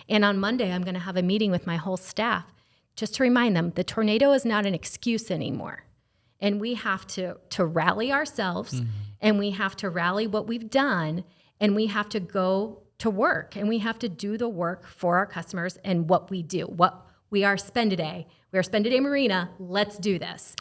And on Monday, I'm going to have a meeting with my whole staff just to remind them the tornado is not an excuse anymore. And we have to rally ourselves, and we have to rally what we've done, and we have to go to work, and we have to do the work for our customers and what we do. What we are Spend A Day. We are Spend A Day Marina. Let's do this.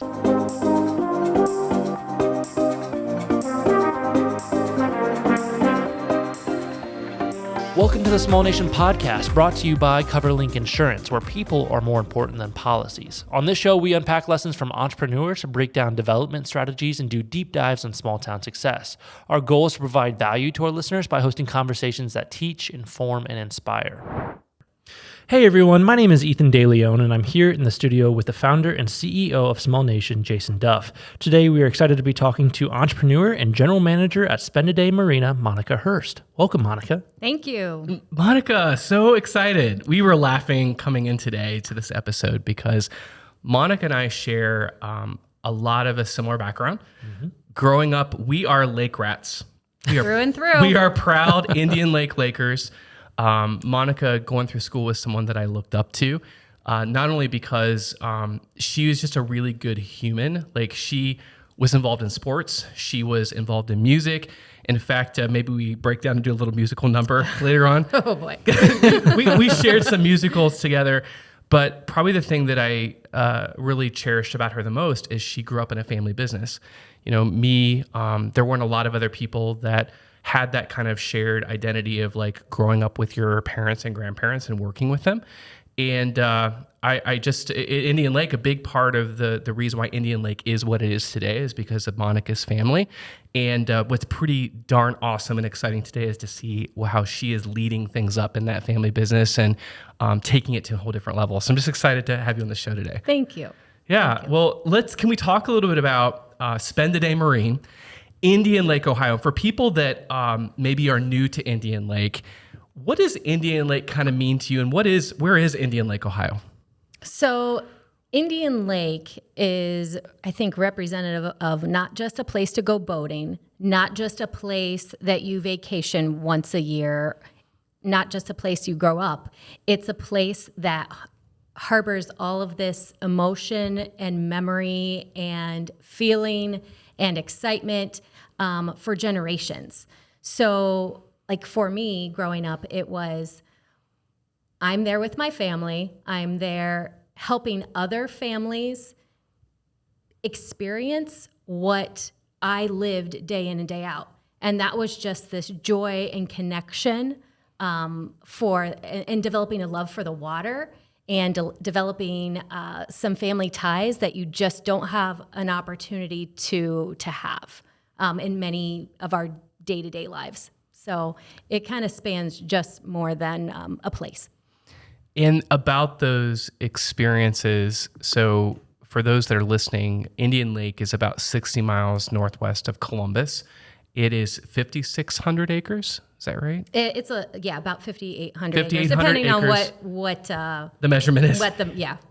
Welcome to the Small Nation Podcast, brought to you by CoverLink Insurance, where people are more important than policies. On this show, we unpack lessons from entrepreneurs, break down development strategies, and do deep dives on small town success. Our goal is to provide value to our listeners by hosting conversations that teach, inform, and inspire. Hey everyone, my name is Ethan DeLeon, and I'm here in the studio with the founder and CEO of Small Nation, Jason Duff. Today, we are excited to be talking to entrepreneur and general manager at Spend A Day Marina, Monica Hurst. Welcome, Monica. Thank you. Monica, so excited. We were laughing coming in today to this episode because Monica and I share a lot of a similar background. Growing up, we are lake rats. We are, Through and through. We are proud Indian Lake Lakers. Monica going through school was someone that I looked up to, not only because she was just a really good human. Like, she was involved in sports. She was involved in music. In fact, maybe we break down and do a little musical number later on. Oh boy. we shared some musicals together, but probably the thing that I really cherished about her the most is she grew up in a family business. You know, there weren't a lot of other people that had that kind of shared identity of like growing up with your parents and grandparents and working with them. And I just, Indian Lake, a big part of the reason why Indian Lake is what it is today is because of Monica's family. And what's pretty darn awesome and exciting today is to see how she is leading things up in that family business and taking it to a whole different level. So I'm just excited to have you on the show today. Thank you. Yeah. Thank you. Well, can we talk a little bit about Spend A Day Marine, Indian Lake, Ohio? For people that maybe are new to Indian Lake, what does Indian Lake kind of mean to you, and where is Indian Lake, Ohio? So Indian Lake is, I think, representative of not just a place to go boating, not just a place that you vacation once a year, not just a place you grow up. It's a place that harbors all of this emotion and memory and feeling and excitement for generations. So, like for me, growing up, it was, I'm there with my family. I'm there helping other families experience what I lived day in and day out. And that was just this joy and connection and developing a love for the water and developing some family ties that you just don't have an opportunity to have in many of our day-to-day lives. So it kind of spans just more than a place. And about those experiences, so for those that are listening, Indian Lake is about 60 miles northwest of Columbus. It is 5,600 acres. Is that right? It's about 5,800 acres, depending on what the measurement is.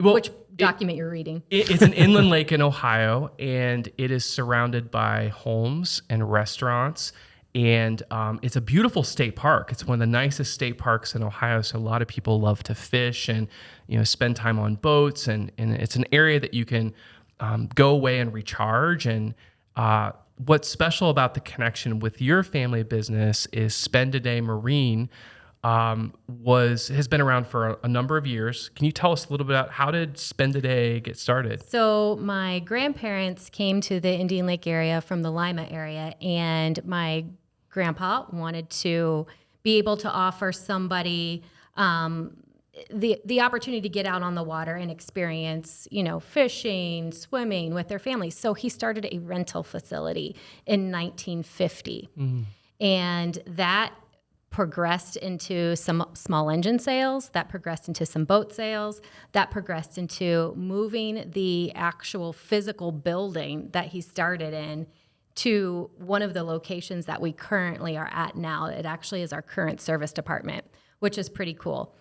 Which document you're reading. It's an inland lake in Ohio, and it is surrounded by homes and restaurants. And it's a beautiful state park. It's one of the nicest state parks in Ohio. So a lot of people love to fish and spend time on boats. And it's an area that you can go away and recharge. And what's special about the connection with your family business is Spend A Day Marine has been around for a number of years. Can you tell us a little bit about how did Spend A Day get started? So my grandparents came to the Indian Lake area from the Lima area, and my grandpa wanted to be able to offer somebody the opportunity to get out on the water and experience, fishing, swimming with their families. So he started a rental facility in 1950. And that progressed into some small engine sales, that progressed into some boat sales, that progressed into moving the actual physical building that he started in to one of the locations that we currently are at now. It actually is our current service department, which is pretty cool.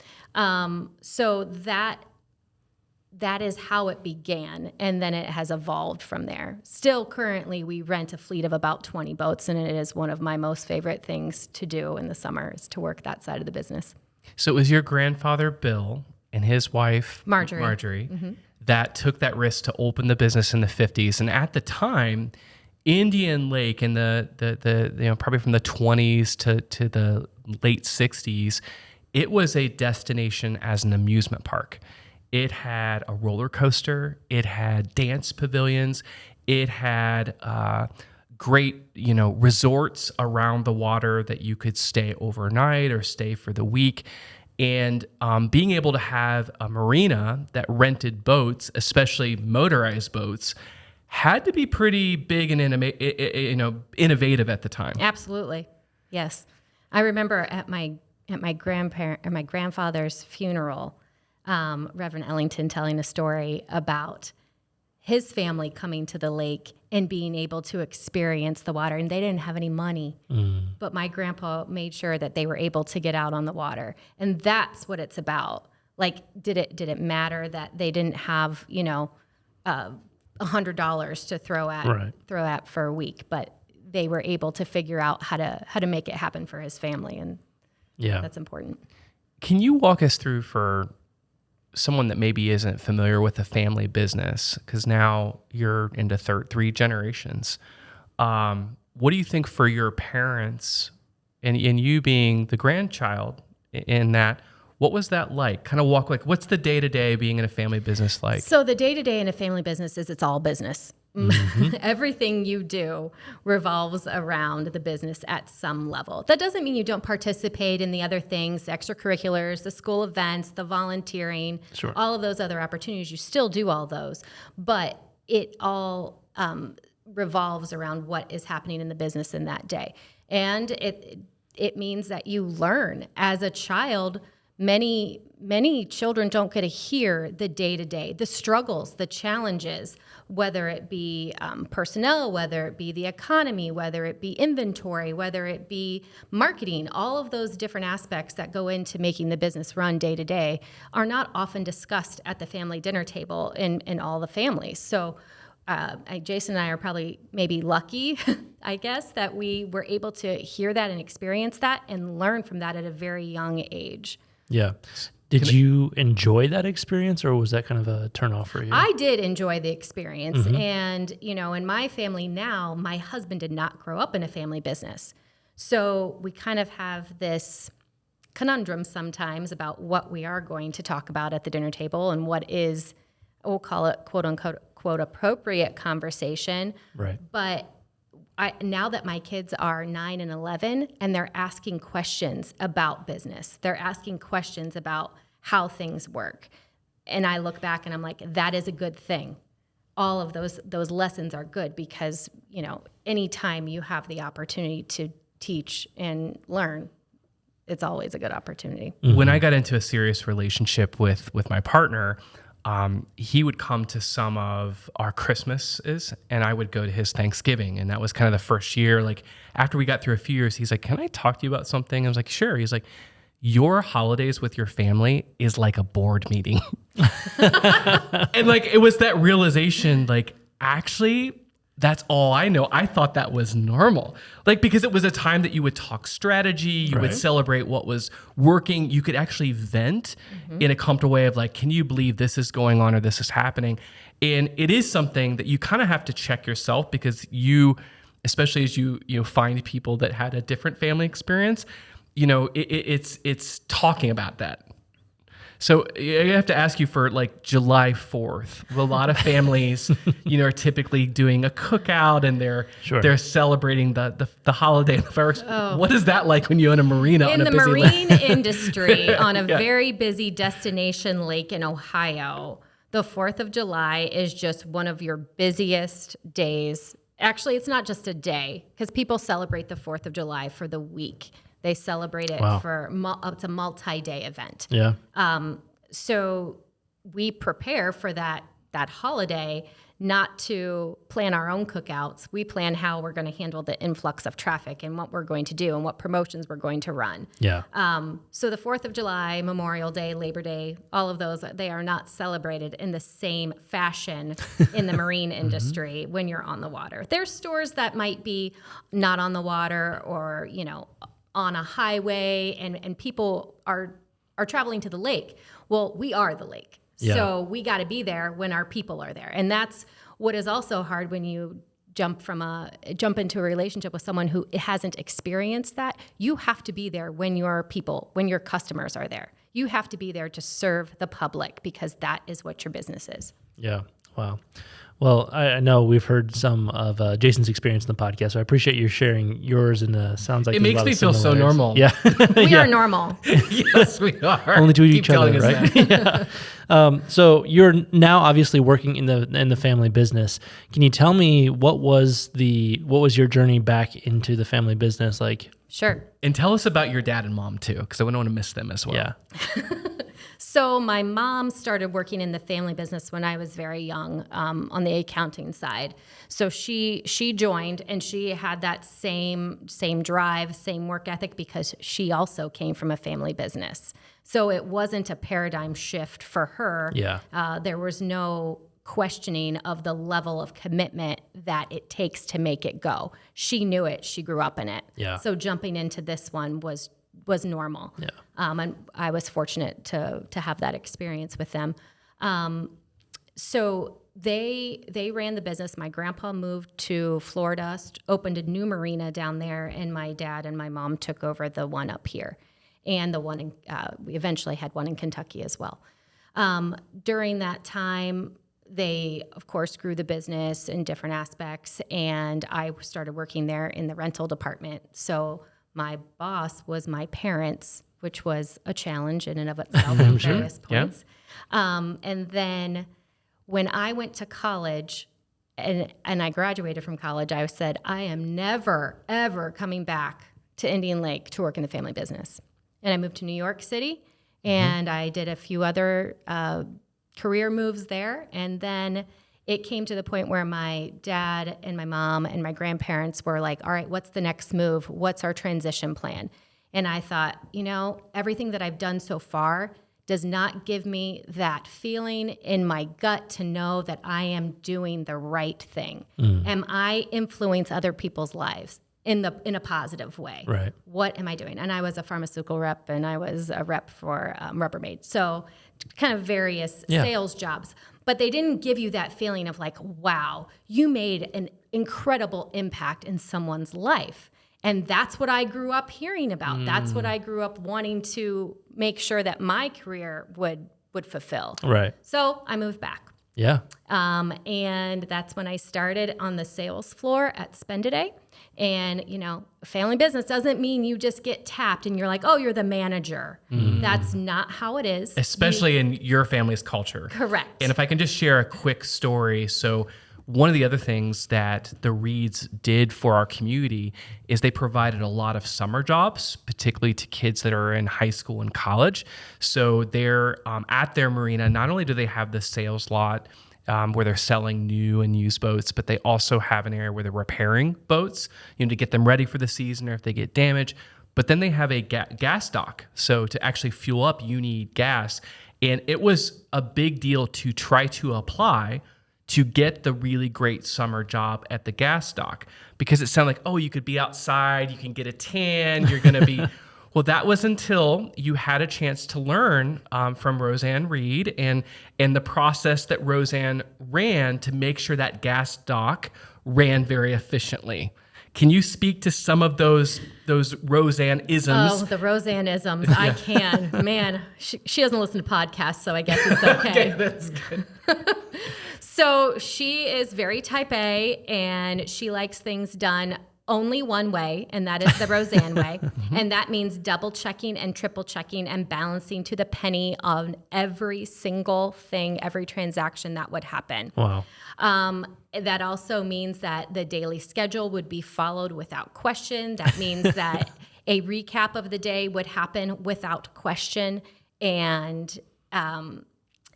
So that is how it began, and then it has evolved from there. Still, currently, we rent a fleet of about 20 boats, and it is one of my most favorite things to do in the summer is to work that side of the business. So it was your grandfather, Bill, and his wife, Marjorie. that took that risk to open the business in the 50s. And at the time, Indian Lake in the probably from the 20s to the late 60s, it was a destination as an amusement park. It had a roller coaster. It had dance pavilions. It had great, resorts around the water that you could stay overnight or stay for the week. And being able to have a marina that rented boats, especially motorized boats, had to be pretty big and innovative at the time. Absolutely. Yes. I remember at my grandfather's funeral, Reverend Ellington telling a story about his family coming to the lake and being able to experience the water. And they didn't have any money, but my grandpa made sure that they were able to get out on the water. And that's what it's about. Like, did it matter that they didn't have, $100 to throw at for a week, but they were able to figure out how to make it happen for his family. And that's important. Can you walk us through, for someone that maybe isn't familiar with a family business, because now you're into three generations, what do you think for your parents and you being the grandchild in that, what was that like? Kind of what's the day-to-day being in a family business like? So the day-to-day in a family business is it's all business. Everything you do revolves around the business at some level. That doesn't mean you don't participate in the other things, the extracurriculars, the school events, the volunteering, all of those other opportunities. You still do all those, but it all revolves around what is happening in the business in that day. And it means that you learn. As a child, many children don't get to hear the day-to-day, the struggles, the challenges, whether it be personnel, whether it be the economy, whether it be inventory, whether it be marketing. All of those different aspects that go into making the business run day-to-day are not often discussed at the family dinner table in all the families. So Jason and I are probably maybe lucky, I guess, that we were able to hear that and experience that and learn from that at a very young age. Yeah. Did you enjoy that experience, or was that kind of a turnoff for you? I did enjoy the experience. And, in my family now, my husband did not grow up in a family business. So we kind of have this conundrum sometimes about what we are going to talk about at the dinner table and what is, we'll call it quote unquote, quote appropriate conversation. Right. But now that my kids are 9 and 11 and they're asking questions about business, they're asking questions about how things work. And I look back and I'm like, that is a good thing. All of those lessons are good because, anytime you have the opportunity to teach and learn, it's always a good opportunity. When I got into a serious relationship with my partner, he would come to some of our Christmases and I would go to his Thanksgiving. And that was kind of the first year. Like, after we got through a few years, he's like, can I talk to you about something? I was like, sure. He's like, your holidays with your family is like a board meeting. And it was that realization, actually, that's all I know. I thought that was normal. Because it was a time that you would talk strategy, you would celebrate what was working. You could actually vent in a comfortable way of can you believe this is going on or this is happening? And it is something that you kind of have to check yourself because you, especially as you find people that had a different family experience, it's talking about that. So I have to ask you for July 4th. A lot of families, are typically doing a cookout and they're celebrating the holiday and the fireworks. Oh. What is that like when you own a marina on a busy lake? In the marine industry, on a very busy destination lake in Ohio, the 4th of July is just one of your busiest days. Actually, it's not just a day because people celebrate the 4th of July for the week. They celebrate it for it's a multi-day event. Yeah. So we prepare for that holiday, not to plan our own cookouts. We plan how we're going to handle the influx of traffic and what we're going to do and what promotions we're going to run. Yeah. So the 4th of July, Memorial Day, Labor Day, all of those, they are not celebrated in the same fashion in the marine industry when you're on the water. There's stores that might be not on the water or, on a highway, and people are are traveling to the lake. Well, we are the lake. Yeah. So we got to be there when our people are there. And that's what is also hard when you jump into a relationship with someone who hasn't experienced that. You have to be there when your customers are there. You have to be there to serve the public because that is what your business is. Yeah. Wow. Well, I know we've heard some of Jason's experience in the podcast, so I appreciate you sharing yours, and sounds like It makes me feel so normal. Yeah. We are normal. Yes, we are. Only to Keep each other, telling us right? that. Yeah. So you're now obviously working in the family business. Can you tell me what was your journey back into the family business like? Sure. And tell us about your dad and mom too, because I wouldn't want to miss them as well. Yeah. So my mom started working in the family business when I was very young, on the accounting side. So she joined, and she had that same drive, same work ethic, because she also came from a family business. So it wasn't a paradigm shift for her. Yeah. There was no questioning of the level of commitment that it takes to make it go. She knew it. She grew up in it. Yeah. So jumping into this one was normal. Yeah. And I was fortunate to have that experience with them. So they ran the business. My grandpa moved to Florida, opened a new marina down there, and my dad and my mom took over the one up here. And the one we eventually had one in Kentucky as well. During that time, they, of course, grew the business in different aspects, and I started working there in the rental department. So my boss was my parents, which was a challenge in and of itself at various points. Yeah. And then when I went to college and I graduated from college, I said, I am never, ever coming back to Indian Lake to work in the family business. And I moved to New York City, and I did a few other career moves there. And then it came to the point where my dad and my mom and my grandparents were like, all right, what's the next move? What's our transition plan? And I thought, everything that I've done so far does not give me that feeling in my gut to know that I am doing the right thing. Am I influence other people's lives in a positive way? Right. What am I doing? And I was a pharmaceutical rep, and I was a rep for Rubbermaid. So kind of various sales jobs. But they didn't give you that feeling of like, wow, you made an incredible impact in someone's life. And that's what I grew up hearing about. That's what I grew up wanting to make sure that my career would fulfill. Right. So I moved back. Yeah. And that's when I started on the sales floor at Spend A Day. And, family business doesn't mean you just get tapped and you're like, oh, you're the manager. That's not how it is. Especially in your family's culture. Correct. And if I can just share a quick story. So one of the other things that the Reeds did for our community is they provided a lot of summer jobs, particularly to kids that are in high school and college. So they're at their marina. Not only do they have the sales lot where they're selling new and used boats, but they also have an area where they're repairing boats, to get them ready for the season or if they get damaged. But then they have a gas dock. So to actually fuel up, you need gas. And it was a big deal to try to apply to get the really great summer job at the gas dock, because it sounded like, oh, you could be outside, you can get a tan, you're going to be... Well, that was until you had a chance to learn from Roseanne Reed and the process that Roseanne ran to make sure that gas dock ran very efficiently. Can you speak to some of those Roseanne-isms? Oh, the Roseanne-isms. I can. Man, she doesn't listen to podcasts, so I guess it's okay. Okay, that's good. So she is very type A, and she likes things done only one way, and that is the Roseanne way. And that means double checking and triple checking and balancing to the penny on every single thing, every transaction that would happen. Wow. That also means that the daily schedule would be followed without question. That means that a recap of the day would happen without question. And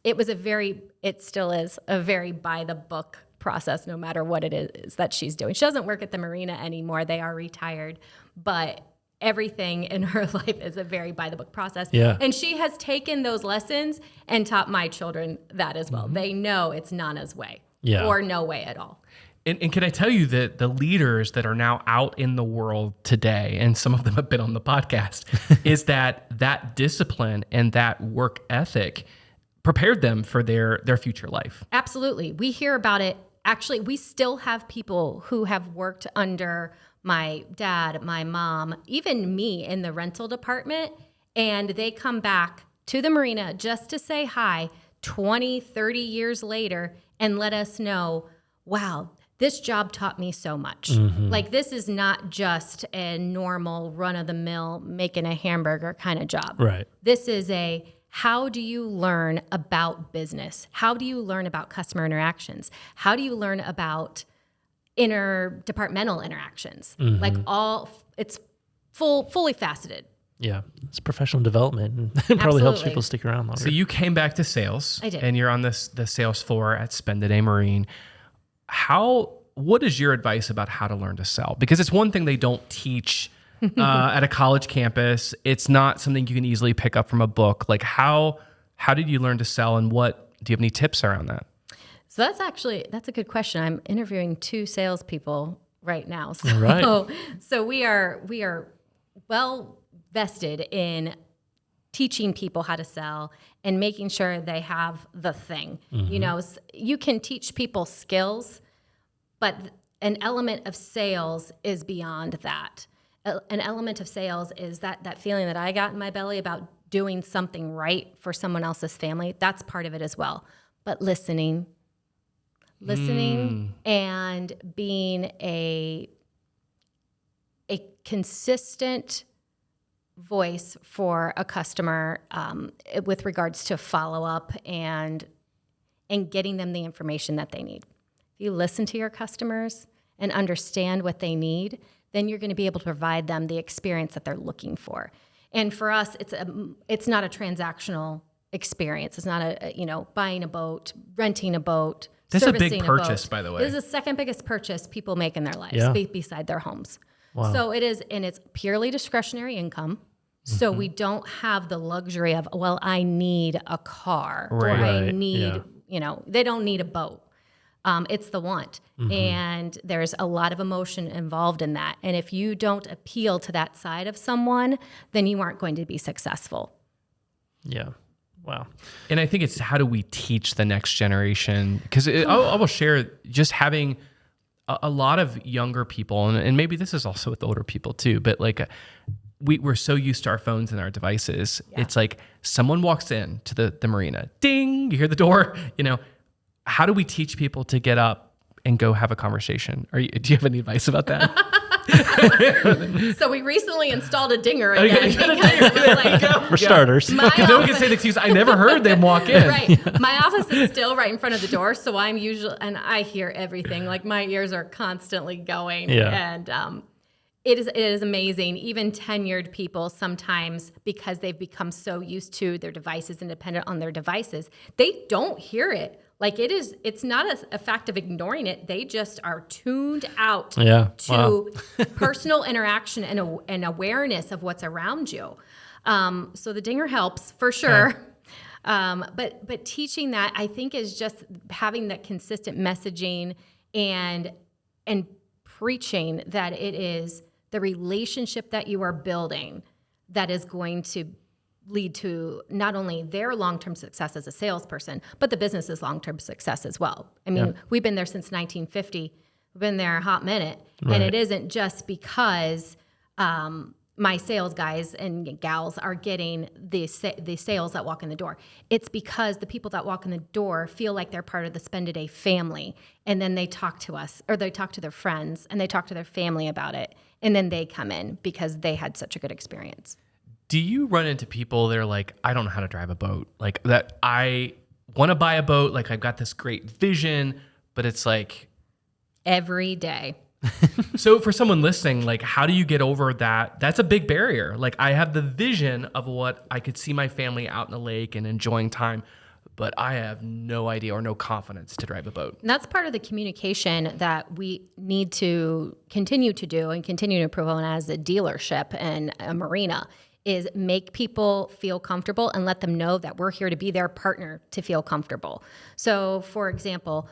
it still is a very by the book process, no matter what it is that she's doing. She doesn't work at the marina anymore. They are retired, but everything in her life is a very by the book process. Yeah. And she has taken those lessons and taught my children that as well. They know it's Nana's way or no way at all. And can I tell you that the leaders that are now out in the world today, and some of them have been on the podcast, is that discipline and that work ethic prepared them for their future life. Absolutely. We hear about it. Actually, we still have people who have worked under my dad, my mom, even me in the rental department, and they come back to the marina just to say hi 20, 30 years later and let us know, wow, this job taught me so much. Like, this is not just a normal run-of-the-mill making a hamburger kind of job. Right. This is how do you learn about business? How do you learn about customer interactions? How do you learn about interdepartmental interactions? Like, it's fully faceted. Yeah. It's professional development, and it probably helps Absolutely. people stick around longer. So you came back to sales. I did. And you're on the sales floor at Spend A Day Marina. What is your advice about how to learn to sell? Because it's one thing they don't teach at a college campus. It's not something you can easily pick up from a book. Like, how did you learn to sell, and do you have any tips around that? So that's a good question. I'm interviewing 2 salespeople right now. So, All right. so we are well vested in teaching people how to sell and making sure they have the thing. You know, you can teach people skills, but an element of sales is beyond that. An element of sales is that feeling that I got in my belly about doing something right for someone else's family. That's part of it as well. But listening and being a consistent voice for a customer with regards to follow-up and getting them the information that they need. If you listen to your customers and understand what they need, then you're going to be able to provide them the experience that they're looking for. And for us, it's not a transactional experience. It's not buying a boat, renting a boat, That's a servicing big purchase, boat. by the way. This is the second biggest purchase people make in their lives, Yeah. beside their homes. Wow. So it is, and it's purely discretionary income. So we don't have the luxury of, well, I need a car or I Right, need, they don't need a boat. It's the want. And there's a lot of emotion involved in that. And if you don't appeal to that side of someone, then you aren't going to be successful. Yeah. Wow. And I think it's how do we teach the next generation? Because I will share just having a lot of younger people, and maybe this is also with older people too, but like we're so used to our phones and our devices. Yeah. It's like someone walks in to the marina, ding, you hear the door, how do we teach people to get up and go have a conversation? Do you have any advice about that? So we recently installed a dinger again. For starters. My No one can say the excuse, I never heard them walk in. Right. My office is still right in front of the door, so I'm usually, and I hear everything. Like, my ears are constantly going. Yeah. And it is amazing. Even tenured people sometimes, because they've become so used to their devices and dependent on their devices, they don't hear it. Like, it's not a fact of ignoring it. They just are tuned out to personal interaction and awareness of what's around you. So the dinger helps for sure. Okay. But teaching that, I think, is just having that consistent messaging and preaching that it is the relationship that you are building that is going to lead to not only their long-term success as a salesperson, but the business's long-term success as well. I mean, we've been there since 1950. We've been there a hot minute. Right. And it isn't just because my sales guys and gals are getting the sales that walk in the door. It's because the people that walk in the door feel like they're part of the Spend A Day family. And then they talk to us, or they talk to their friends, and they talk to their family about it. And then they come in because they had such a good experience. Do you run into people that are like, I don't know how to drive a boat? Like, that I want to buy a boat. Like, I've got this great vision, but it's like every day. So for someone listening, like, how do you get over that? That's a big barrier. Like, I have the vision of what I could see my family out in the lake and enjoying time, but I have no idea or no confidence to drive a boat. And that's part of the communication that we need to continue to do and continue to improve on as a dealership and a marina, is make people feel comfortable and let them know that we're here to be their partner to feel comfortable. So, for example,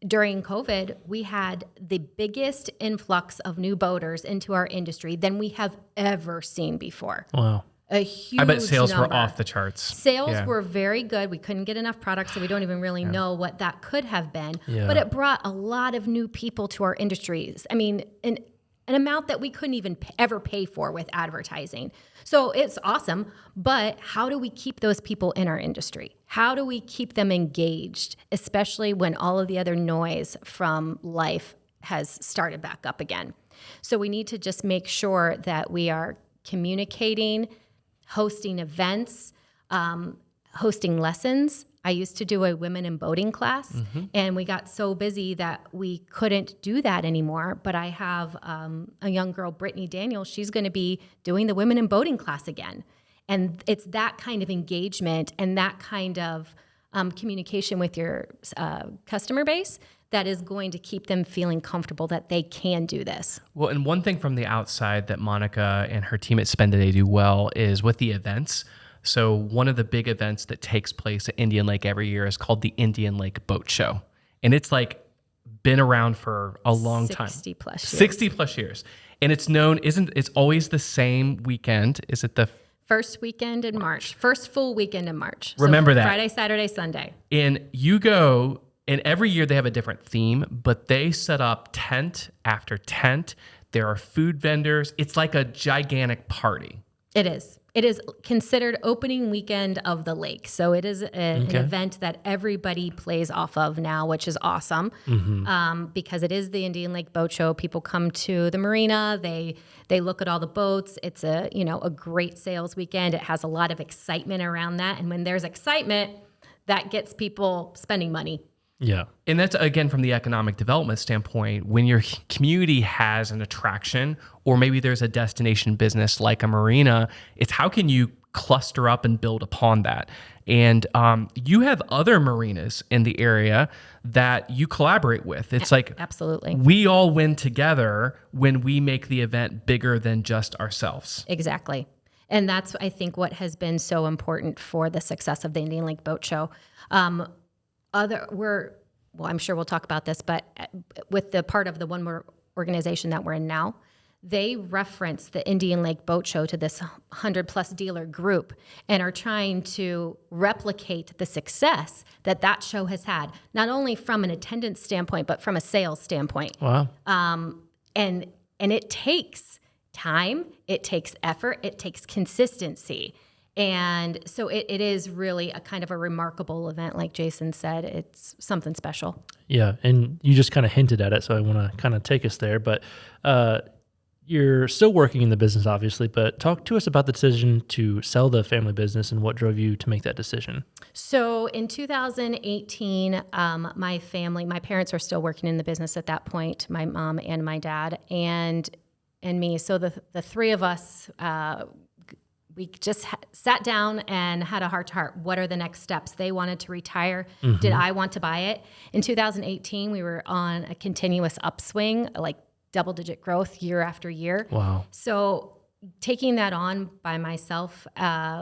during COVID, we had the biggest influx of new boaters into our industry than we have ever seen before. Wow. A huge I bet sales number. were off the charts. Sales were very good. We couldn't get enough products, so we don't even really know what that could have been. Yeah. But it brought a lot of new people to our industries. I mean, an amount that we couldn't even ever pay for with advertising. So it's awesome, but how do we keep those people in our industry? How do we keep them engaged, especially when all of the other noise from life has started back up again? So we need to just make sure that we are communicating, hosting events, hosting lessons. I used to do a women in boating class, and we got so busy that we couldn't do that anymore. But I have a young girl, Brittany Daniels. She's going to be doing the women in boating class again. And it's that kind of engagement and that kind of communication with your customer base that is going to keep them feeling comfortable that they can do this. Well, and one thing from the outside that Monica and her team at Spend A Day do well is with the events. So one of the big events that takes place at Indian Lake every year is called the Indian Lake Boat Show. And it's like been around for a long time. 60 plus years. 60 plus years. And it's known, it's always the same weekend. Is it the first weekend in March? First full weekend in March. Remember that. Friday, Saturday, Sunday. And you go, and every year they have a different theme, but they set up tent after tent. There are food vendors. It's like a gigantic party. It is. It is considered opening weekend of the lake. So it is an event that everybody plays off of now, which is awesome because it is the Indian Lake Boat Show. People come to the marina. They look at all the boats. It's a great sales weekend. It has a lot of excitement around that. And when there's excitement, that gets people spending money. Yeah. And that's, again, from the economic development standpoint, when your community has an attraction, or maybe there's a destination business like a marina, it's how can you cluster up and build upon that? And you have other marinas in the area that you collaborate with. It's like, absolutely, we all win together when we make the event bigger than just ourselves. Exactly. And that's, I think, what has been so important for the success of the Indian Lake Boat Show. I'm sure we'll talk about this, but with the part of the one more organization that we're in now, they reference the Indian Lake Boat Show to this 100-plus dealer group and are trying to replicate the success that show has had, not only from an attendance standpoint, but from a sales standpoint. Wow. And it takes time, it takes effort, it takes consistency. And so it is really a kind of a remarkable event. Like Jason said, it's something special. Yeah, and you just kind of hinted at it, so I want to kind of take us there. But you're still working in the business, obviously, but talk to us about the decision to sell the family business and what drove you to make that decision. So in 2018, my parents were still working in the business at that point, my mom and my dad and me. So the three of us, we just sat down and had a heart-to-heart. What are the next steps? They wanted to retire. Mm-hmm. Did I want to buy it? In 2018, we were on a continuous upswing, like double-digit growth year after year. Wow. So taking that on by myself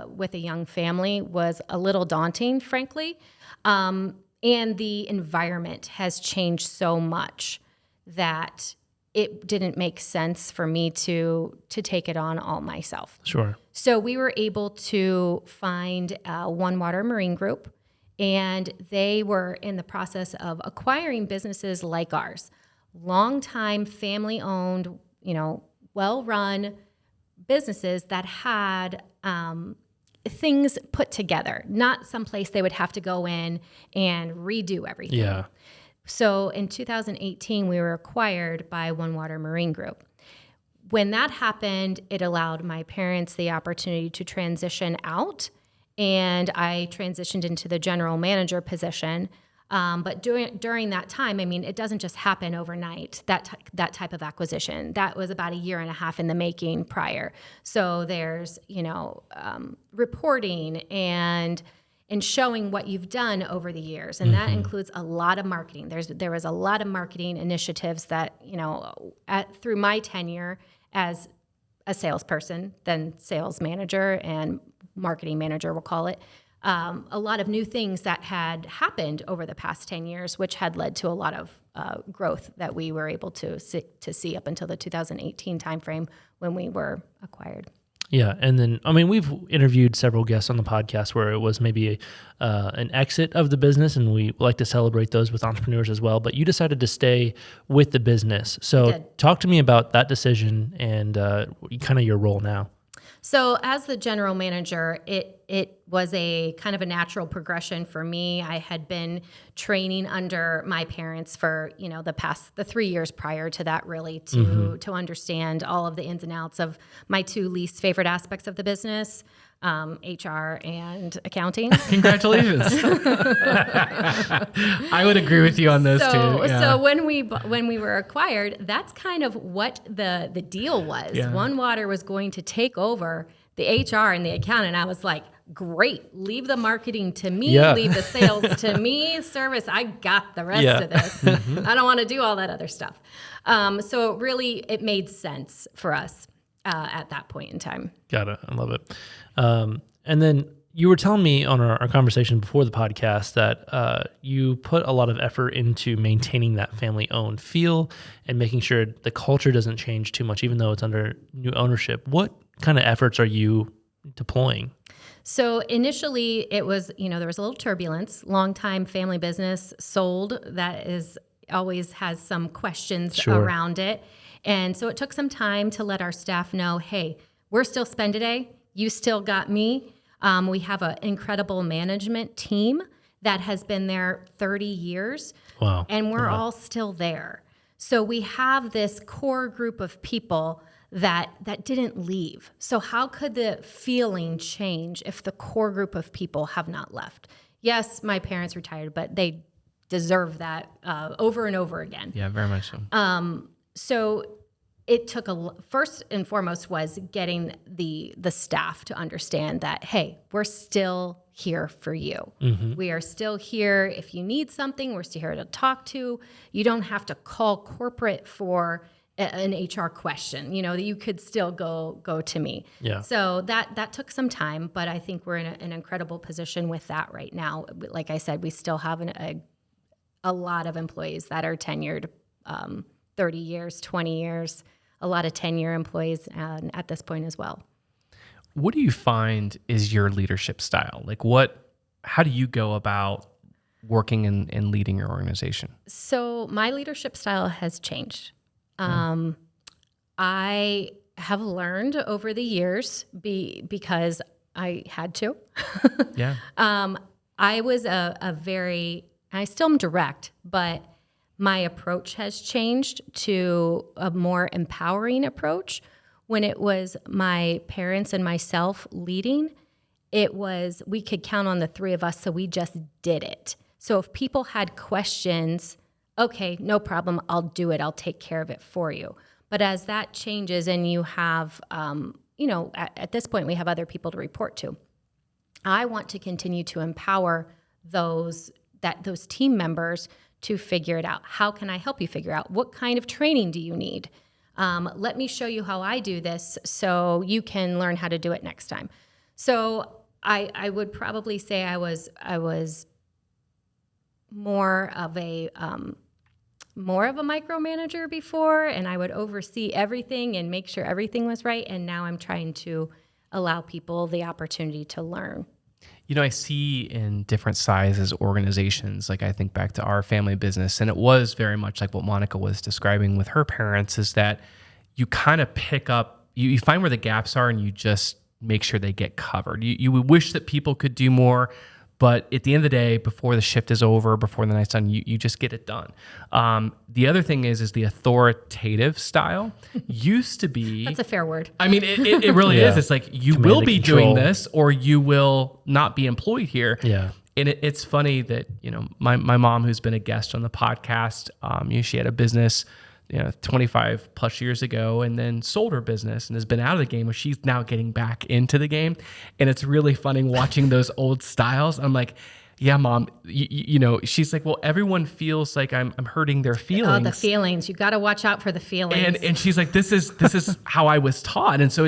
with a young family was a little daunting, frankly. And the environment has changed so much that it didn't make sense for me to take it on all myself. Sure. So we were able to find One Water Marine Group, and they were in the process of acquiring businesses like ours. Long-time family-owned, well-run businesses that had things put together, not someplace they would have to go in and redo everything. Yeah. So in 2018, we were acquired by One Water Marine Group. When that happened, it allowed my parents the opportunity to transition out, and I transitioned into the general manager position. But during that time, it doesn't just happen overnight, that type of acquisition. That was about a year and a half in the making prior. So there's, reporting and showing what you've done over the years. And that includes a lot of marketing. There was a lot of marketing initiatives that, through my tenure as a salesperson, then sales manager and marketing manager, we'll call it, a lot of new things that had happened over the past 10 years, which had led to a lot of growth that we were able to see up until the 2018 timeframe when we were acquired. Yeah, and then we've interviewed several guests on the podcast where it was maybe an exit of the business, and we like to celebrate those with entrepreneurs as well. But you decided to stay with the business, so talk to me about that decision and kind of your role now. So as the general manager, it was a kind of a natural progression for me. I had been training under my parents for, the 3 years prior to that, really to understand all of the ins and outs of my two least favorite aspects of the business, HR and accounting. Congratulations. I would agree with you on those two. Yeah. So when we were acquired, that's kind of what the deal was. Yeah. OneWater was going to take over the HR and the accountant. I was like, great, leave the marketing to me, leave the sales to me, service, I got the rest of this. I don't want to do all that other stuff. So it made sense for us at that point in time. Got it. I love it. And then you were telling me on our conversation before the podcast that you put a lot of effort into maintaining that family-owned feel and making sure the culture doesn't change too much, even though it's under new ownership. What kind of efforts are you deploying? So initially it was, there was a little turbulence, long-time family business sold. That is always has some questions around it. And so it took some time to let our staff know, hey, we're still Spend A Day. You still got me. We have an incredible management team that has been there 30 years. Wow. And we're all still there. So we have this core group of people that didn't leave. So how could the feeling change if the core group of people have not left? Yes, my parents retired, but they deserve that over and over again. Yeah, very much so. So it took first and foremost was getting the staff to understand that, hey, we're still here for you. We are still here. If you need something, we're still here to talk to. You don't have to call corporate for an HR question, that you could still go to me. Yeah. So that took some time, but I think we're in an incredible position with that right now. Like I said, we still have a lot of employees that are tenured, 30 years, 20 years, a lot of 10-year employees at this point as well. What do you find is your leadership style? How do you go about working and leading your organization? So my leadership style has changed. I have learned over the years because I had to. Yeah. I was I still am direct, but my approach has changed to a more empowering approach. When it was my parents and myself leading, we could count on the three of us, so we just did it. So if people had questions, okay, no problem, I'll do it, I'll take care of it for you. But as that changes and you have, at this point we have other people to report to, I want to continue to empower those team members to figure it out. How can I help you figure out? What kind of training do you need? Let me show you how I do this so you can learn how to do it next time. So I would probably say I was more of a micromanager before, and I would oversee everything and make sure everything was right. And now I'm trying to allow people the opportunity to learn. I see in different sizes organizations, like I think back to our family business, and it was very much like what Monica was describing with her parents, is that you kind of pick up, you find where the gaps are and you just make sure they get covered. You would wish that people could do more, but at the end of the day, before the shift is over, before the night's done, you just get it done. The other thing is the authoritative style used to be... That's a fair word. I mean, it really is. It's like, you Command will and be control. doing this or you will not be employed here. Yeah. And it's funny that, my mom, who's been a guest on the podcast, she had a business 25 plus years ago and then sold her business and has been out of the game, where she's now getting back into the game. And it's really funny watching those old styles. I'm like, yeah, Mom, she's like, well, everyone feels like I'm hurting their feelings. Oh, the feelings. You got to watch out for the feelings. And she's like, this is how I was taught. And so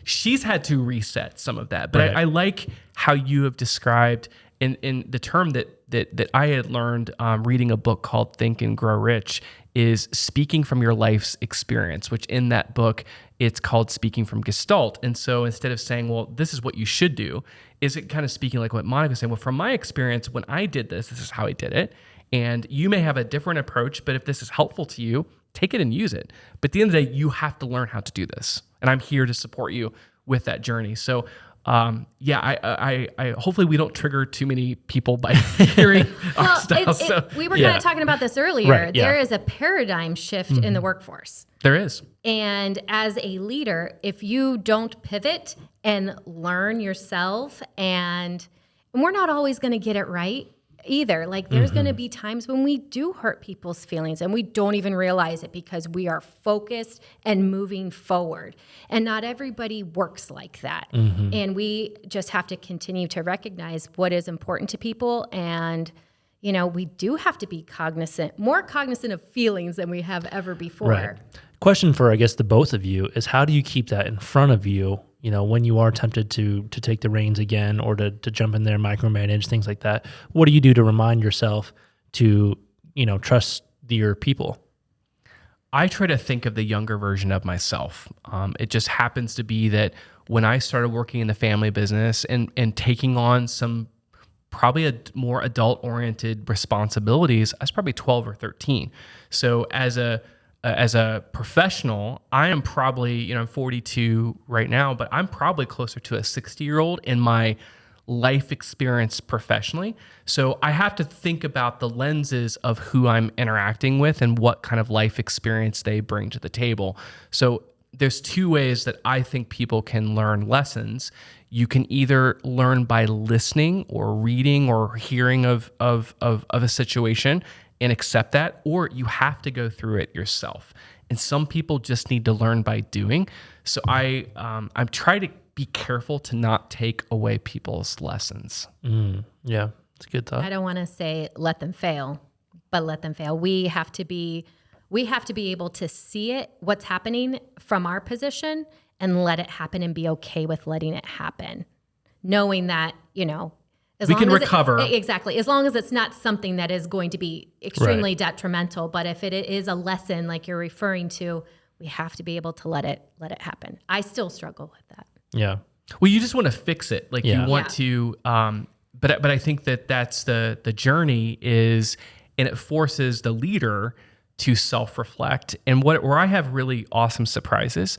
she's had to reset some of that. But Right. I like how you have described in the term that I had learned reading a book called Think and Grow Rich is speaking from your life's experience, which in that book, it's called speaking from Gestalt. And so instead of saying, well, this is what you should do, is it kind of speaking like what Monica was saying, well, from my experience, when I did this is how I did it. And you may have a different approach, but if this is helpful to you, take it and use it. But at the end of the day, you have to learn how to do this. And I'm here to support you with that journey. So I hopefully we don't trigger too many people by hearing our style. We were kind of talking about this earlier. Right, yeah. There is a paradigm shift in the workforce. There is. And as a leader, if you don't pivot and learn yourself, and we're not always going to get it right either. Like there's going to be times when we do hurt people's feelings and we don't even realize it because we are focused and moving forward. And not everybody works like that. And we just have to continue to recognize what is important to people. And, you know, we do have to be more cognizant of feelings than we have ever before. Right. Question for, I guess, the both of you is how do you keep that in front of you, you know, when you are tempted to take the reins again or to jump in there, micromanage, things like that? What do you do to remind yourself to, you know, trust your people? I try to think of the younger version of myself. It just happens to be that when I started working in the family business and taking on some probably more adult-oriented responsibilities, I was probably 12 or 13. So as a professional, I am probably, you know, I'm 42 right now, but I'm probably closer to a 60-year-old in my life experience professionally. So I have to think about the lenses of who I'm interacting with and what kind of life experience they bring to the table. So there's two ways that I think people can learn lessons. You can either learn by listening or reading or hearing of a situation and accept that, or you have to go through it yourself. And some people just need to learn by doing. So I'm trying to be careful to not take away people's lessons. Yeah, it's a good thought. I don't want to say let them fail, but let them fail. We have to be able to see it, what's happening from our position, and let it happen and be okay with letting it happen. Knowing that, you know, we can recover. Exactly. As long as it's not something that is going to be extremely detrimental. But if it is a lesson like you're referring to, we have to be able to let it happen. I still struggle with that. Yeah. Well, you just want to fix it. Like you want to, but I think that's the journey is, and it forces the leader to self-reflect. And where I have really awesome surprises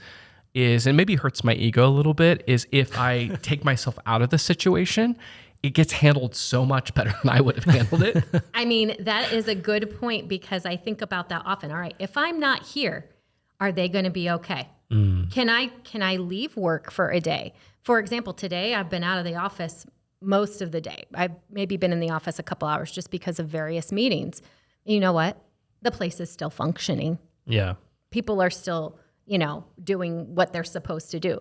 is, and maybe hurts my ego a little bit, is if I take myself out of the situation, it gets handled so much better than I would have handled it. I mean, that is a good point because I think about that often. All right, if I'm not here, are they going to be okay? Can I leave work for a day? For example, today I've been out of the office most of the day. I've maybe been in the office a couple hours just because of various meetings. You know what? The place is still functioning. Yeah. People are still, you know, doing what they're supposed to do.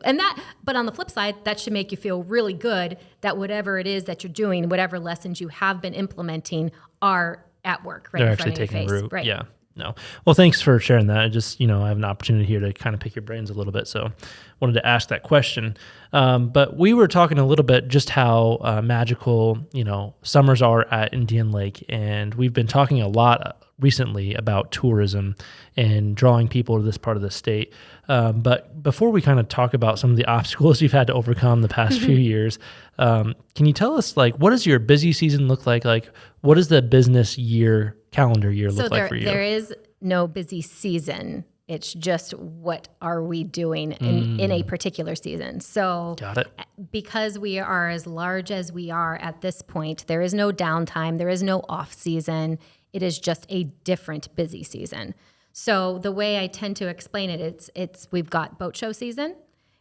But on the flip side, that should make you feel really good that whatever it is that you're doing, whatever lessons you have been implementing are at work, right? They're in front actually of your taking face. root. Right. Yeah. No. Well, thanks for sharing that. I just, you know, I have an opportunity here to kind of pick your brains a little bit. So wanted to ask that question. But we were talking a little bit just how magical, you know, summers are at Indian Lake. And we've been talking a lot recently about tourism and drawing people to this part of the state. But before we kind of talk about some of the obstacles you've had to overcome the past few years, can you tell us, like, what does your busy season look like? Like, what does the business year, calendar year look like for you? There is no busy season. It's just what are we doing in a particular season. So Got it. Because we are as large as we are at this point, there is no downtime. There is no off season. It is just a different busy season. So the way I tend to explain it, it's we've got boat show season,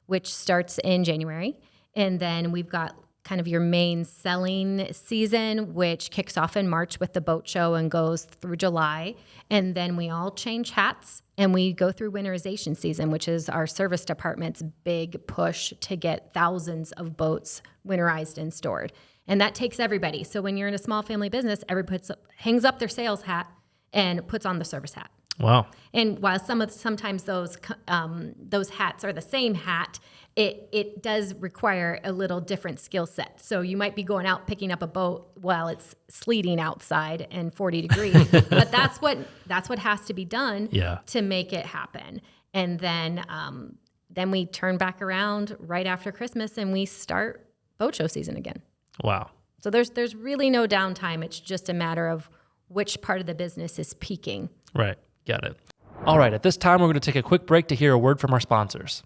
which starts in January. And then we've got kind of your main selling season, which kicks off in March with the boat show and goes through July. And then we all change hats and we go through winterization season, which is our service department's big push to get thousands of boats winterized and stored. And that takes everybody. So when you're in a small family business, everybody hangs up their sales hat and puts on the service hat. Wow. And while sometimes those hats are the same hat, it does require a little different skill set. So you might be going out picking up a boat while it's sleeting outside and 40 degrees, but that's what has to be done to make it happen. And then we turn back around right after Christmas and we start boat show season again. Wow. So there's really no downtime. It's just a matter of which part of the business is peaking. Right. Got it. All right. At this time, we're going to take a quick break to hear a word from our sponsors.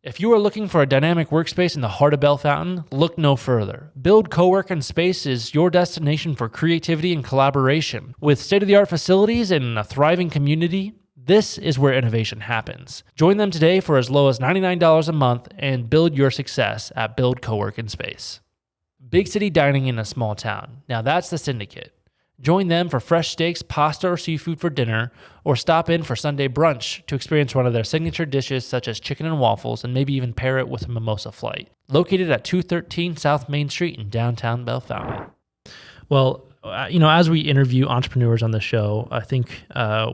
If you are looking for a dynamic workspace in the heart of Bell Fountain, look no further. Build Co-work & Space is your destination for creativity and collaboration. With state-of-the-art facilities and a thriving community, this is where innovation happens. Join them today for as low as $99 a month and build your success at Build Co-work & Space. Big city dining in a small town. Now that's the Syndicate. Join them for fresh steaks, pasta, or seafood for dinner, or stop in for Sunday brunch to experience one of their signature dishes such as chicken and waffles, and maybe even pair it with a mimosa flight. Located at 213 South Main Street in downtown Bell Fountain. Well, as we interview entrepreneurs on the show, I think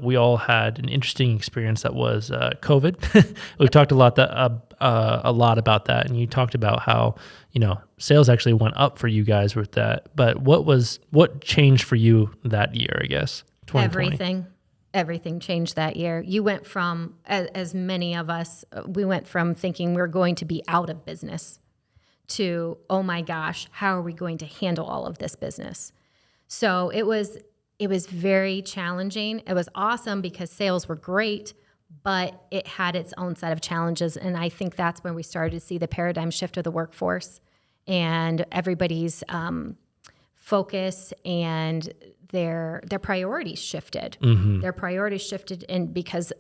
we all had an interesting experience that was COVID. We've talked a lot about that, and you talked about how sales actually went up for you guys with that. But what changed for you that year? I guess 2020? Everything changed that year. You went from, as many of us, we went from thinking we're going to be out of business to, oh my gosh, how are we going to handle all of this business? So it was very challenging. It was awesome because sales were great, but it had its own set of challenges. And I think that's when we started to see the paradigm shift of the workforce and everybody's focus and their priorities shifted. Mm-hmm. Their priorities shifted, and because,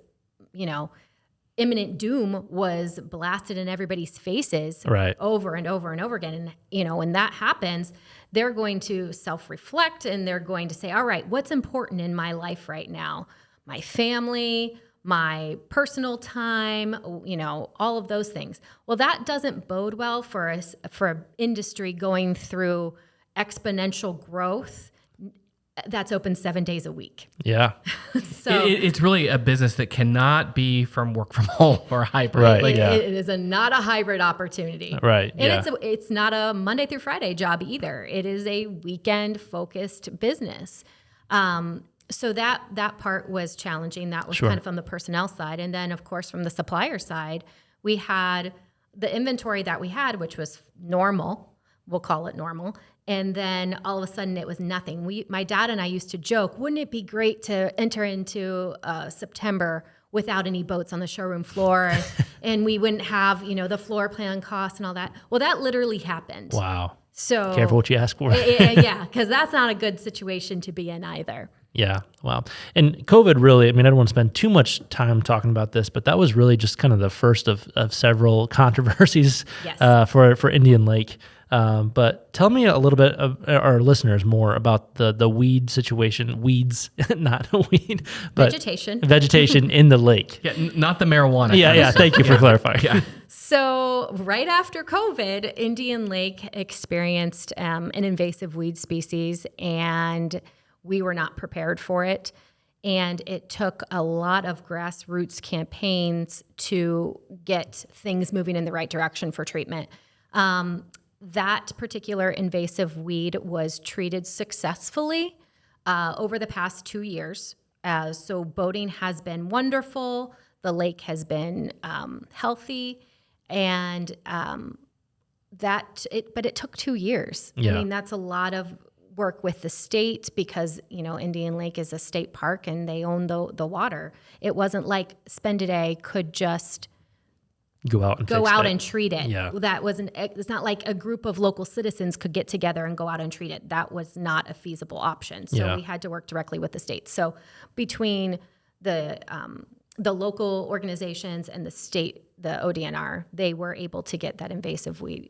imminent doom was blasted in everybody's faces over and over and over again. And, when that happens, they're going to self-reflect and they're going to say, all right, what's important in my life right now? My family, my personal time, all of those things. Well, that doesn't bode well for an industry going through exponential growth that's open 7 days a week. Yeah. So it's really a business that cannot be from work from home or hybrid. Right. It is not a hybrid opportunity. Right. And it's not a Monday through Friday job either. It is a weekend focused business. So that part was challenging. That was kind of from the personnel side. And then of course from the supplier side, we had the inventory that we had, which was normal. We'll call it normal. And then all of a sudden it was nothing. My dad and I used to joke, wouldn't it be great to enter into September without any boats on the showroom floor and we wouldn't have, the floor plan costs and all that. Well, that literally happened. Wow. So careful what you ask for. Yeah, because that's not a good situation to be in either. Yeah. Wow. And COVID really, I don't want to spend too much time talking about this, but that was really just kind of the first of several controversies for Indian Lake. But tell me a little bit of our listeners more about the weed situation. Weeds, not a weed, but vegetation in the lake. Yeah, not the marijuana. Yeah. Thank you for clarifying. Yeah. So right after COVID, Indian Lake experienced an invasive weed species, and we were not prepared for it. And it took a lot of grassroots campaigns to get things moving in the right direction for treatment. That particular invasive weed was treated successfully over the past 2 years. So boating has been wonderful. The lake has been healthy, and but it took 2 years. Yeah. That's a lot of work with the state because, Indian Lake is a state park and they own the water. It wasn't like Spend A Day could just go out and treat it. Yeah. It's not like a group of local citizens could get together and go out and treat it. That was not a feasible option. So we had to work directly with the state. So between the local organizations and the state, the ODNR, they were able to get that invasive weed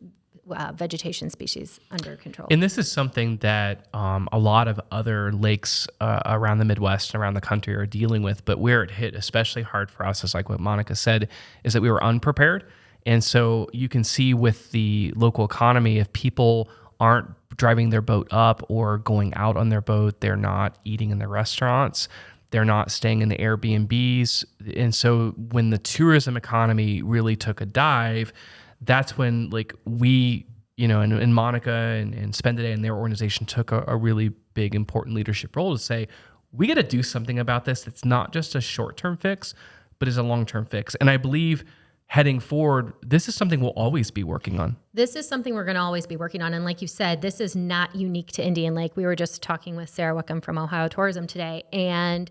vegetation species under control. And this is something that a lot of other lakes around the Midwest and around the country are dealing with, but where it hit especially hard for us is like what Monica said, is that we were unprepared. And so you can see with the local economy, if people aren't driving their boat up or going out on their boat, they're not eating in the restaurants, They're not staying in the Airbnbs. And so when the tourism economy really took a dive, that's when like we, and Monica and Spend A Day and their organization took a really big, important leadership role to say, we got to do something about this. It's not just a short-term fix, but is a long-term fix. And I believe heading forward, this is something we'll always be working on. This is something we're going to always be working on. And like you said, this is not unique to Indian Lake. We were just talking with Sarah Wickham from Ohio Tourism today, and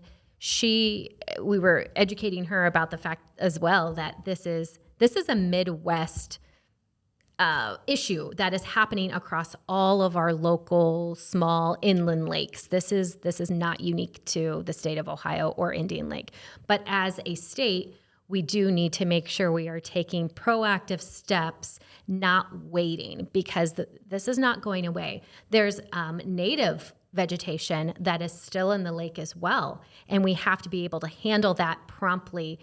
we were educating her about the fact as well that this is a Midwest issue that is happening across all of our local small inland lakes. This is not unique to the state of Ohio or Indian Lake. But as a state, we do need to make sure we are taking proactive steps, not waiting, because this is not going away. There's native vegetation that is still in the lake as well, and we have to be able to handle that promptly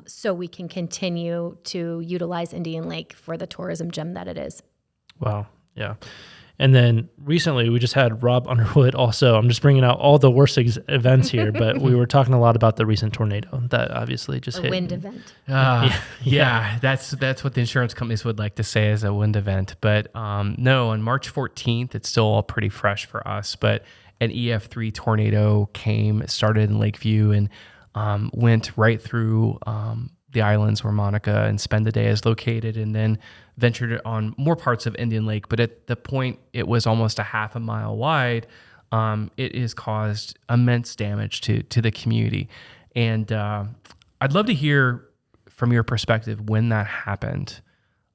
so we can continue to utilize Indian Lake for the tourism gem that it is. Wow. Yeah. And then recently we just had Rob Underwood also. I'm just bringing out all the worst events here, but we were talking a lot about the recent tornado that obviously just hit. A wind event. Yeah, that's what the insurance companies would like to say as a wind event. But no, on March 14th, it's still all pretty fresh for us. But an EF3 tornado started in Lakeview and went right through the islands where Monica and Spend A Day is located, and then ventured on more parts of Indian Lake. But at the point it was almost a half a mile wide, it has caused immense damage to the community. And I'd love to hear from your perspective when that happened.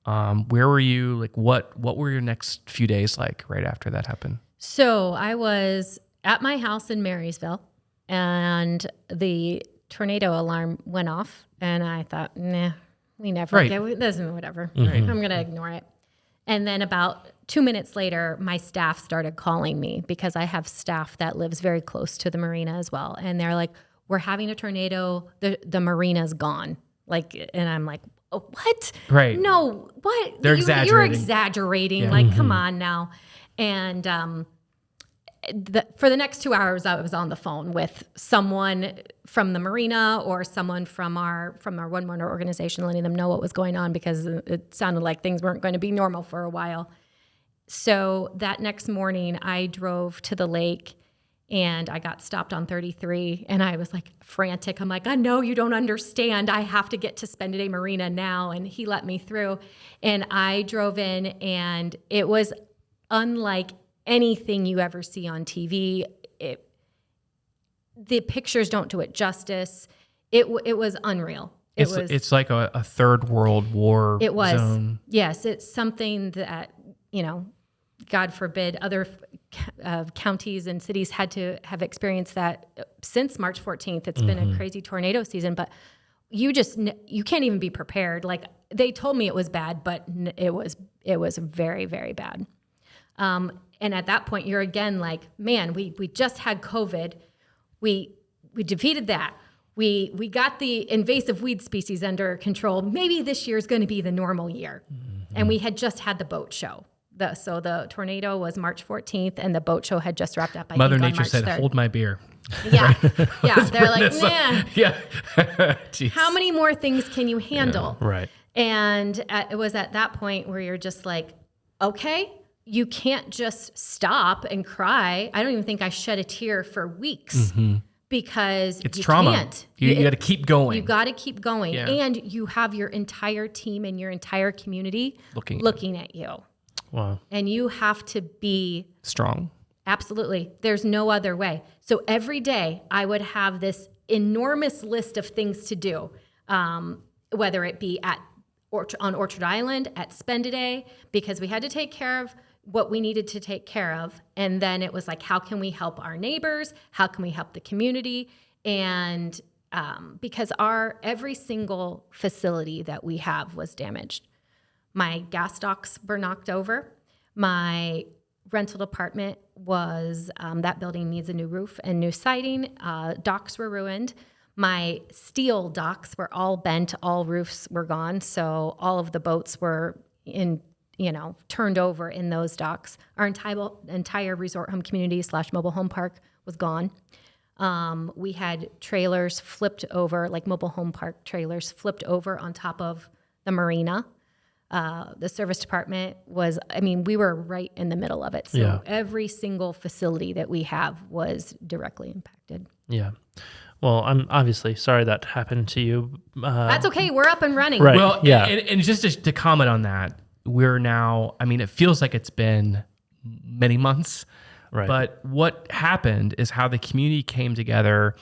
Where were you? Like, what were your next few days like right after that happened? So I was at my house in Marysville, and the tornado alarm went off, and I thought, nah, we never get this, whatever. Mm-hmm. I'm going to ignore it. And then about 2 minutes later, my staff started calling me, because I have staff that lives very close to the marina as well. And they're like, we're having a tornado. The marina's gone. And I'm like, oh, what? Right. No, what? They're exaggerating. You're exaggerating. Yeah. Like, come on now. And for the next 2 hours, I was on the phone with someone from the marina or someone from our One Wonder organization, letting them know what was going on, because it sounded like things weren't going to be normal for a while. So that next morning, I drove to the lake, and I got stopped on 33, and I was like frantic. I'm like, I know you don't understand. I have to get to Spend A Day Marina now. And he let me through, and I drove in, and it was unlike anything you ever see on TV. The pictures don't do it justice. It was unreal. It's like a third world war it was, zone. Yes, it's something that, God forbid, other counties and cities had to have experienced that since March 14th. It's been a crazy tornado season, but you can't even be prepared. Like, they told me it was bad, but it was very, very bad. And at that point, you're again like, man, we just had COVID. We defeated that. We got the invasive weed species under control. Maybe this year is going to be the normal year. Mm-hmm. And we had just had the boat show. So the tornado was March 14th, and the boat show had just wrapped up. Mother on Nature March said, 3rd. "Hold my beer." Yeah, yeah. They're like, man, yeah. how many more things can you handle? Yeah, right. And it was at that point where you're just like, okay, you can't just stop and cry. I don't even think I shed a tear for weeks because it's you trauma. Can't. You got to keep going. You got to keep going. Yeah. And you have your entire team and your entire community looking at you. Wow. And you have to be strong. Absolutely. There's no other way. So every day I would have this enormous list of things to do, whether it be on Orchard Island, at Spend A Day, because we had to take care of what we needed to take care of. And then it was like, how can we help our neighbors? How can we help the community? And because every single facility that we have was damaged. My gas docks were knocked over. My rental apartment was, that building needs a new roof and new siding. Docks were ruined. My steel docks were all bent. All roofs were gone. So all of the boats were turned over in those docks. Our entire resort home community / mobile home park was gone. We had trailers flipped over, like mobile home park trailers flipped over on top of the marina. The service department we were right in the middle of it. So every single facility that we have was directly impacted. Yeah. Well, I'm obviously sorry that happened to you. That's okay. We're up and running. Right. Well, yeah. and just to comment on that, we're now, it feels like it's been many months. Right. But what happened is how the community came together,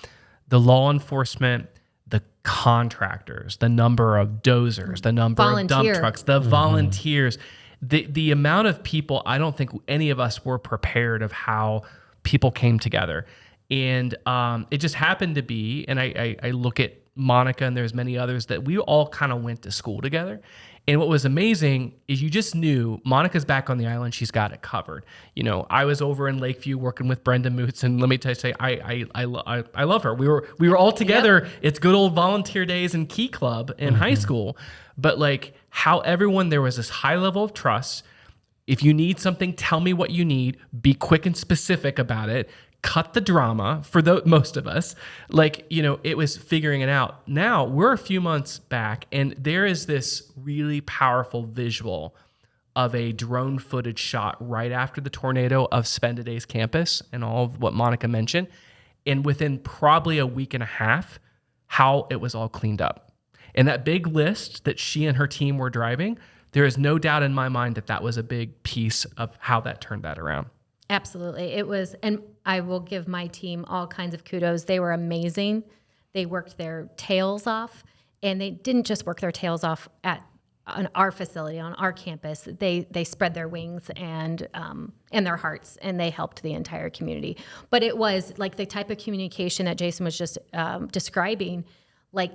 the law enforcement, the contractors, the number of dozers, the number of dump trucks, the volunteers, the amount of people, I don't think any of us were prepared of how people came together. And it just happened to be, and I look at Monica and there's many others that we all kind of went to school together. And what was amazing is you just knew Monica's back on the island. She's got it covered. I was over in Lakeview working with Brenda Moots, and let me say, I love her. We were all together. Yep. It's good old volunteer days in Key Club in high school. But like how everyone, there was this high level of trust. If you need something, tell me what you need. Be quick and specific about it. Cut the drama for most of us. It was figuring it out. Now we're a few months back, and there is this really powerful visual of a drone footage shot right after the tornado of Spend A Day's campus and all of what Monica mentioned. And within probably a week and a half, how it was all cleaned up. And that big list that she and her team were driving, there is no doubt in my mind that was a big piece of how that turned that around. Absolutely. It was, and I will give my team all kinds of kudos. They were amazing. They worked their tails off, and they didn't just work their tails off on our facility, on our campus. They spread their wings and their hearts, and they helped the entire community. But it was like the type of communication that Jason was just describing, like,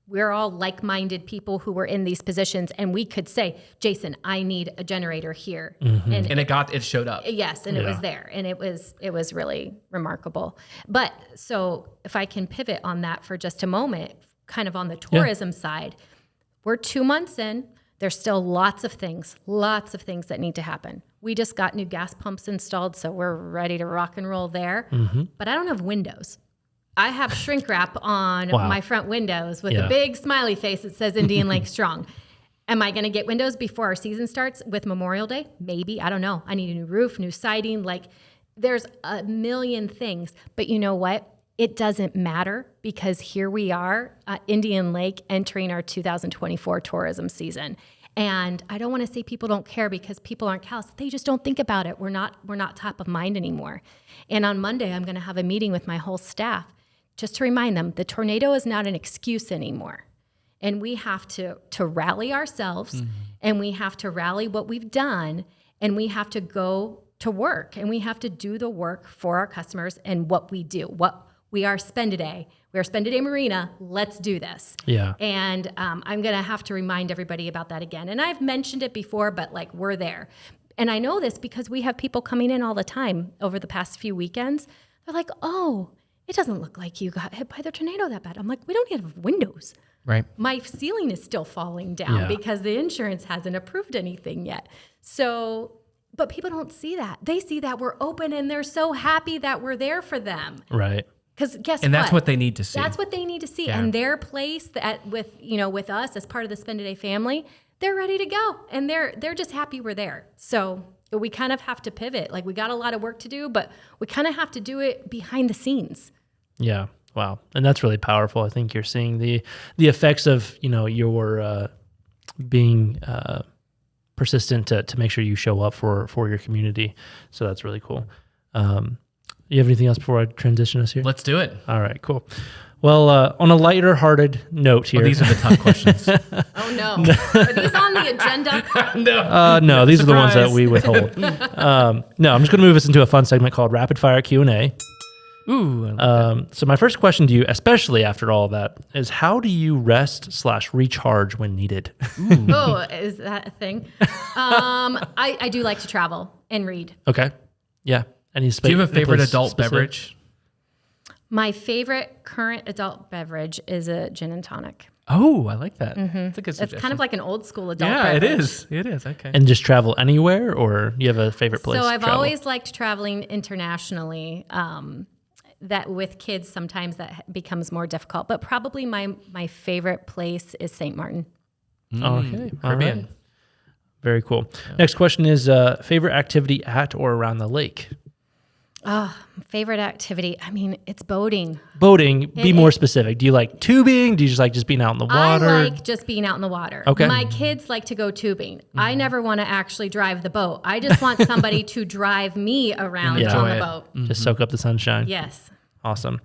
we're all like-minded people who were in these positions, and we could say, Jason, I need a generator here. Mm-hmm. And it showed up. Yes, and it was there, and it was really remarkable. But so if I can pivot on that for just a moment, kind of on the tourism side, we're 2 months in. There's still lots of things that need to happen. We just got new gas pumps installed, so we're ready to rock and roll there. Mm-hmm. But I don't have windows. I have shrink wrap on my front windows with a big smiley face that says Indian Lake Strong. Am I going to get windows before our season starts with Memorial Day? Maybe. I don't know. I need a new roof, new siding. There's a million things. But you know what? It doesn't matter, because here we are, Indian Lake, entering our 2024 tourism season. And I don't want to say people don't care, because people aren't callous. They just don't think about it. We're not top of mind anymore. And on Monday, I'm going to have a meeting with my whole staff just to remind them the tornado is not an excuse anymore. And we have to rally ourselves, and we have to rally what we've done, and we have to go to work, and we have to do the work for our customers and what we do. We are Spend A Day. We are Spend A Day Marina. Let's do this. Yeah. And I'm going to have to remind everybody about that again. And I've mentioned it before, but we're there. And I know this because we have people coming in all the time over the past few weekends. They're like, oh, it doesn't look like you got hit by the tornado that bad. I'm like, we don't have windows. Right. My ceiling is still falling down because the insurance hasn't approved anything yet. So, but people don't see that. They see that we're open, and they're so happy that we're there for them. Right. Because guess and what? that's what they need to see. That's what they need to see. Yeah. And their place with us as part of the Spend A Day family, they're ready to go. And they're just happy we're there. So we kind of have to pivot. We got a lot of work to do, but we kind of have to do it behind the scenes. Yeah. Wow. And that's really powerful. I think you're seeing the effects of, your being persistent to make sure you show up for your community. So that's really cool. You have anything else before I transition us here? Let's do it. All right, cool. Well, on a lighter-hearted note here. Well, these are the tough questions. Oh, no. Are these on the agenda? No, these are the ones that we withhold. No, I'm just going to move us into a fun segment called Rapid Fire Q&A. Ooh. I like that. So my first question to you, especially after all that, is how do you rest/recharge when needed? Oh, is that a thing? I do like to travel and read. Okay. Yeah. Do you have a favorite adult beverage? My favorite current adult beverage is a gin and tonic. Oh, I like that. Mm-hmm. That's a good suggestion. It's kind of like an old school adult beverage. Yeah, it is. It is. Okay. And just travel anywhere, or you have a favorite place? So I've to travel? always liked traveling internationally. that with kids, sometimes that becomes more difficult. But probably my favorite place is St. Martin. Okay. All Caribbean. right. Very cool. Yeah. Next question is favorite activity at or around the lake? Oh, favorite activity. I mean, it's boating. Boating. Be more specific. Do you like tubing? Do you just like just being out in the water? I like just being out in the water. Okay. My kids like to go tubing. I never want to actually drive the boat. I just want somebody to drive me around on the boat. Just soak up the sunshine. Yes. Awesome.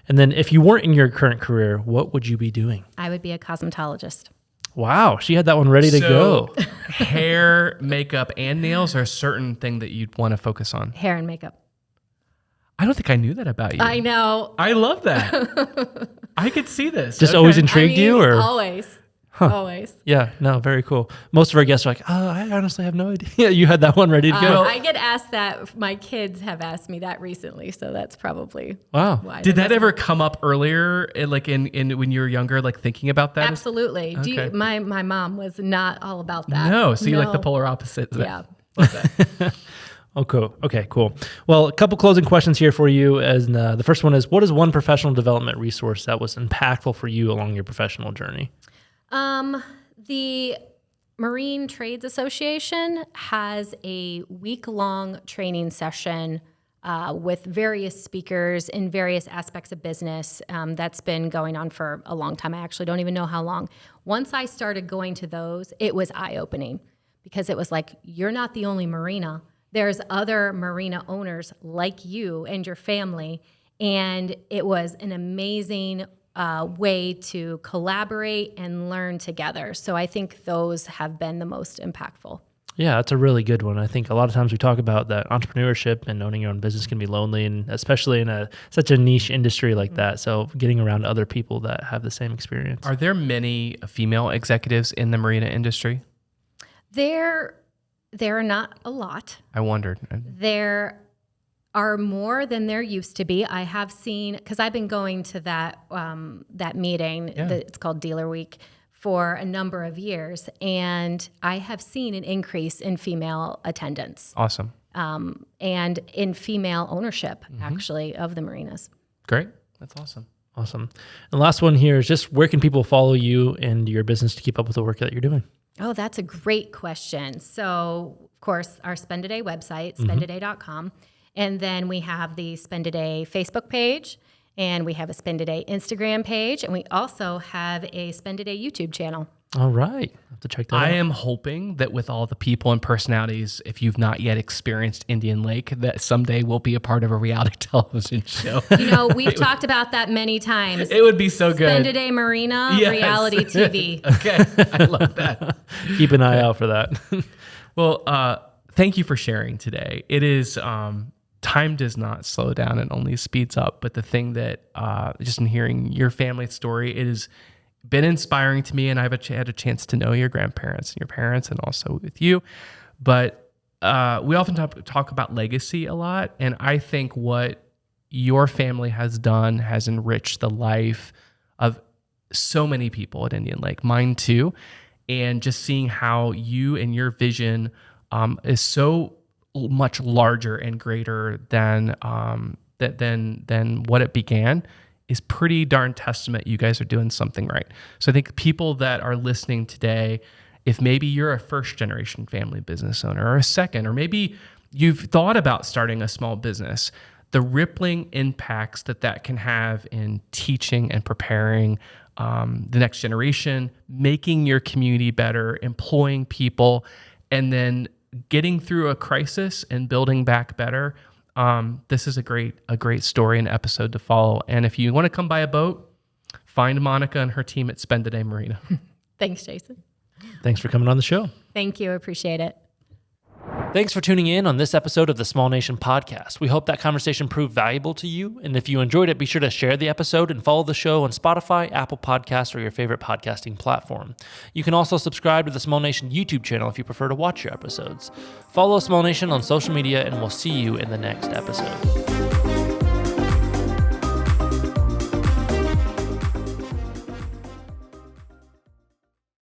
And then if you weren't in your current career, what would you be doing? I would be a cosmetologist. Wow. She had that one ready to go. Hair, makeup, and nails are a certain thing that you'd want to focus on. Hair and makeup. I don't think I knew that about you. I know. I love that. I could see this. Just always intrigued you, or always? Always. Yeah, no, very cool. Most of our guests are like, oh, I honestly have no idea. You had that one ready to go. I get asked that. My kids have asked me that recently, so that's probably why. Did that ever come up earlier, like in when you were younger, like thinking about that? Absolutely. Okay. My mom was not all about that. No, so you like the polar opposite. Yeah. Oh, cool. Okay, cool. Well, a couple closing questions here for you. As the first one is, what is one professional development resource that was impactful for you along your professional journey? The Marine Trades Association has a week-long training session with various speakers in various aspects of business. That's been going on for a long time. I actually don't even know how long. Once I started going to those, it was eye-opening because it was like, you're not the only marina. There's other marina owners like you and your family, and it was an amazing way to collaborate and learn together. So I think those have been the most impactful. Yeah, that's a really good one. I think a lot of times we talk about that entrepreneurship and owning your own business can be lonely, and especially in such a niche industry like that. So getting around other people that have the same experience. Are there many female executives in the marina industry? There are not a lot. I wondered. There are more than there used to be. I have seen, because I've been going to that meeting, it's called Dealer Week, for a number of years, and I have seen an increase in female attendance. Awesome. And in female ownership, actually, of the marinas. Great. That's awesome. Awesome. And the last one here is just where can people follow you and your business to keep up with the work that you're doing? Oh, that's a great question. So, of course, our Spend A Day website, spendaday.com. And then we have the Spend A Day Facebook page, and we have a Spend A Day Instagram page, and we also have a Spend A Day YouTube channel. All right. I'll have to check that out. I am hoping that with all the people and personalities, if you've not yet experienced Indian Lake, that someday we'll be a part of a reality television show. You know, we've talked about that many times. It would be so good. Spend A Day Marina, reality TV. Okay. I love that. Keep an eye out for that. Well, thank you for sharing today. It is, time does not slow down, it only speeds up. But the thing that, just in hearing your family story, it has been inspiring to me, and I've had a chance to know your grandparents and your parents and also with you. But we often talk about legacy a lot, and I think what your family has done has enriched the life of so many people at Indian Lake, mine too. And just seeing how you and your vision is so much larger and greater than what it began is pretty darn testament you guys are doing something right. So I think people that are listening today, if maybe you're a first generation family business owner or a second, or maybe you've thought about starting a small business, the rippling impacts that can have in teaching and preparing the next generation, making your community better, employing people, and then getting through a crisis and building back better. This is a great story and episode to follow. And if you want to come by a boat, find Monica and her team at Spend A Day Marina. Thanks, Jason. Thanks for coming on the show. Thank you. I appreciate it. Thanks for tuning in on this episode of the Small Nation Podcast. We hope that conversation proved valuable to you. And if you enjoyed it, be sure to share the episode and follow the show on Spotify, Apple Podcasts, or your favorite podcasting platform. You can also subscribe to the Small Nation YouTube channel if you prefer to watch your episodes. Follow Small Nation on social media, and we'll see you in the next episode.